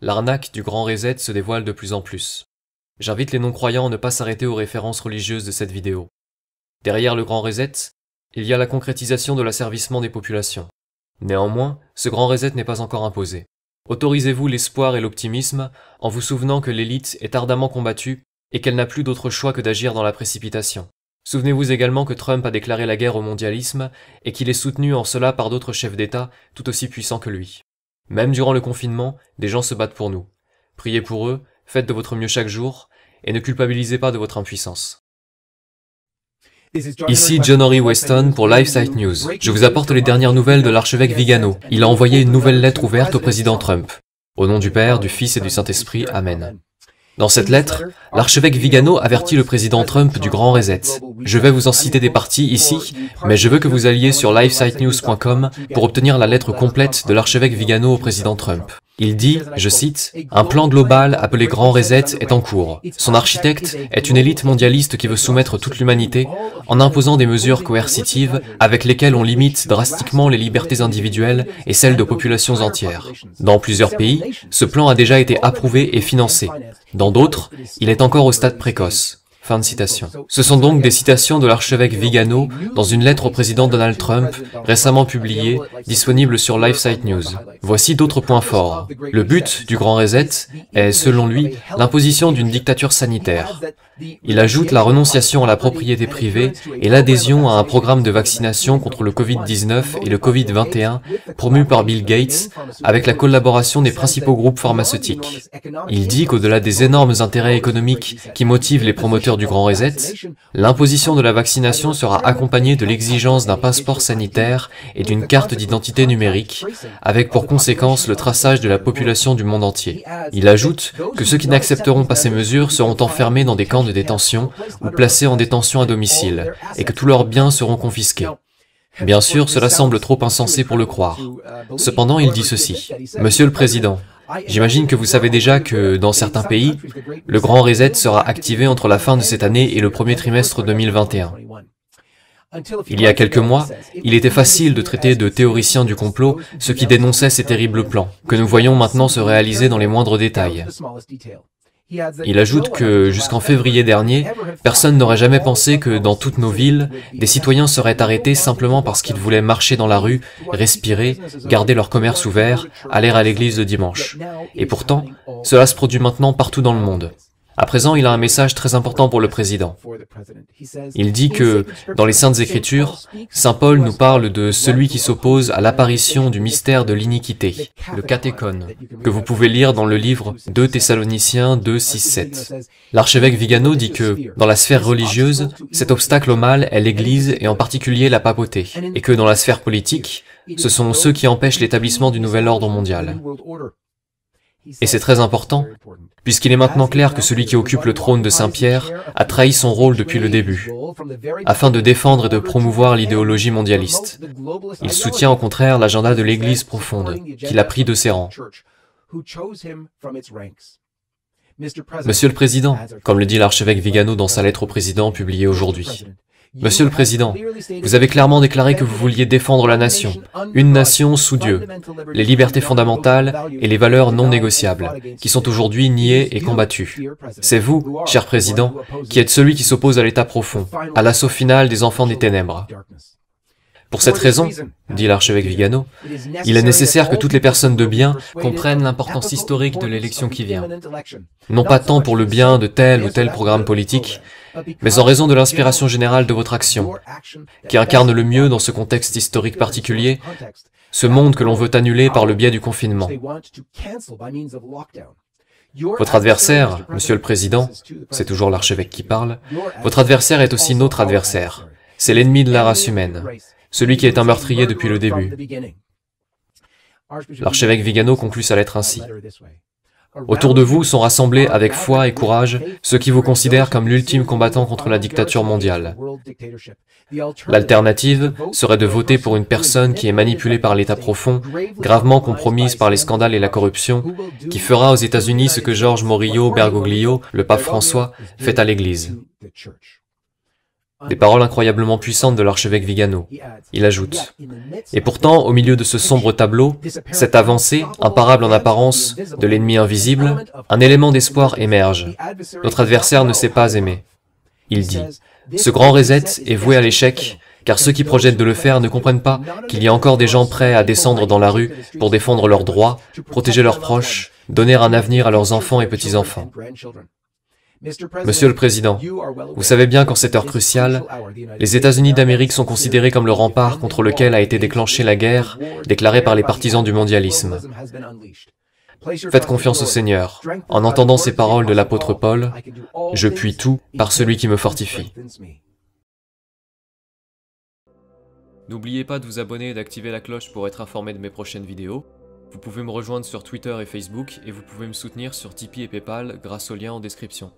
l'arnaque du grand reset se dévoile de plus en plus. J'invite les non-croyants à ne pas s'arrêter aux références religieuses de cette vidéo. Derrière le grand reset, il y a la concrétisation de l'asservissement des populations. Néanmoins, ce grand reset n'est pas encore imposé. Autorisez-vous l'espoir et l'optimisme en vous souvenant que l'élite est ardemment combattue et qu'elle n'a plus d'autre choix que d'agir dans la précipitation. Souvenez-vous également que Trump a déclaré la guerre au mondialisme et qu'il est soutenu en cela par d'autres chefs d'État tout aussi puissants que lui. Même durant le confinement, des gens se battent pour nous. Priez pour eux, faites de votre mieux chaque jour et ne culpabilisez pas de votre impuissance. Ici John Henry Weston pour LifeSite News. Je vous apporte les dernières nouvelles de l'archevêque Vigano. Il a envoyé une nouvelle lettre ouverte au président Trump. Au nom du Père, du Fils et du Saint-Esprit, Amen. Dans cette lettre, l'archevêque Vigano avertit le président Trump du grand reset. Je vais vous en citer des parties ici, mais je veux que vous alliez sur lifesitenews.com pour obtenir la lettre complète de l'archevêque Vigano au président Trump. Il dit, je cite, « Un plan global appelé Grand Reset est en cours. Son architecte est une élite mondialiste qui veut soumettre toute l'humanité en imposant des mesures coercitives avec lesquelles on limite drastiquement les libertés individuelles et celles de populations entières. Dans plusieurs pays, ce plan a déjà été approuvé et financé. Dans d'autres, il est encore au stade précoce. » Fin de citation. Ce sont donc des citations de l'archevêque Vigano dans une lettre au président Donald Trump, récemment publiée, disponible sur LifeSite News. Voici d'autres points forts. Le but du grand reset est, selon lui, l'imposition d'une dictature sanitaire. Il ajoute la renonciation à la propriété privée et l'adhésion à un programme de vaccination contre le Covid-19 et le Covid-21 promu par Bill Gates avec la collaboration des principaux groupes pharmaceutiques. Il dit qu'au-delà des énormes intérêts économiques qui motivent les promoteurs du grand reset, l'imposition de la vaccination sera accompagnée de l'exigence d'un passeport sanitaire et d'une carte d'identité numérique, avec pour conséquence le traçage de la population du monde entier. Il ajoute que ceux qui n'accepteront pas ces mesures seront enfermés dans des camps de détention ou placés en détention à domicile, et que tous leurs biens seront confisqués. Bien sûr, cela semble trop insensé pour le croire. Cependant, il dit ceci. « Monsieur le Président, j'imagine que vous savez déjà que, dans certains pays, le grand reset sera activé entre la fin de cette année et le premier trimestre 2021. Il y a quelques mois, il était facile de traiter de théoriciens du complot ceux qui dénonçaient ces terribles plans, que nous voyons maintenant se réaliser dans les moindres détails. Il ajoute que, jusqu'en février dernier, personne n'aurait jamais pensé que, dans toutes nos villes, des citoyens seraient arrêtés simplement parce qu'ils voulaient marcher dans la rue, respirer, garder leur commerce ouvert, aller à l'église le dimanche. Et pourtant, cela se produit maintenant partout dans le monde. À présent, il a un message très important pour le président. Il dit que, dans les Saintes Écritures, Saint Paul nous parle de celui qui s'oppose à l'apparition du mystère de l'iniquité, le catéchone, que vous pouvez lire dans le livre 2 Thessaloniciens 2, 6, 7. L'archevêque Vigano dit que, dans la sphère religieuse, cet obstacle au mal est l'Église et en particulier la papauté, et que dans la sphère politique, ce sont ceux qui empêchent l'établissement du nouvel ordre mondial. Et c'est très important, puisqu'il est maintenant clair que celui qui occupe le trône de Saint-Pierre a trahi son rôle depuis le début, afin de défendre et de promouvoir l'idéologie mondialiste. Il soutient au contraire l'agenda de l'Église profonde, qu'il a pris de ses rangs. Monsieur le Président, comme le dit l'archevêque Vigano dans sa lettre au président publiée aujourd'hui, Monsieur le Président, vous avez clairement déclaré que vous vouliez défendre la nation, une nation sous Dieu, les libertés fondamentales et les valeurs non négociables, qui sont aujourd'hui niées et combattues. C'est vous, cher Président, qui êtes celui qui s'oppose à l'état profond, à l'assaut final des enfants des ténèbres. Pour cette raison, dit l'archevêque Vigano, il est nécessaire que toutes les personnes de bien comprennent l'importance historique de l'élection qui vient. Non pas tant pour le bien de tel ou tel programme politique, mais en raison de l'inspiration générale de votre action, qui incarne le mieux dans ce contexte historique particulier, ce monde que l'on veut annuler par le biais du confinement. Votre adversaire, Monsieur le Président, c'est toujours l'archevêque qui parle, votre adversaire est aussi notre adversaire. C'est l'ennemi de la race humaine, celui qui est un meurtrier depuis le début. L'archevêque Vigano conclut sa lettre ainsi. Autour de vous sont rassemblés avec foi et courage ceux qui vous considèrent comme l'ultime combattant contre la dictature mondiale. L'alternative serait de voter pour une personne qui est manipulée par l'état profond, gravement compromise par les scandales et la corruption, qui fera aux États-Unis ce que George Morillo Bergoglio, le pape François, fait à l'Église. Des paroles incroyablement puissantes de l'archevêque Vigano. Il ajoute « Et pourtant, au milieu de ce sombre tableau, cette avancée, imparable en apparence, de l'ennemi invisible, un élément d'espoir émerge. Notre adversaire ne sait pas aimer. Il dit « Ce grand reset est voué à l'échec, car ceux qui projettent de le faire ne comprennent pas qu'il y a encore des gens prêts à descendre dans la rue pour défendre leurs droits, protéger leurs proches, donner un avenir à leurs enfants et petits-enfants. » Monsieur le Président, vous savez bien qu'en cette heure cruciale, les États-Unis d'Amérique sont considérés comme le rempart contre lequel a été déclenchée la guerre déclarée par les partisans du mondialisme. Faites confiance au Seigneur. En entendant ces paroles de l'apôtre Paul, je puis tout par celui qui me fortifie. N'oubliez pas de vous abonner et d'activer la cloche pour être informé de mes prochaines vidéos. Vous pouvez me rejoindre sur Twitter et Facebook et vous pouvez me soutenir sur Tipeee et Paypal grâce au lien en description.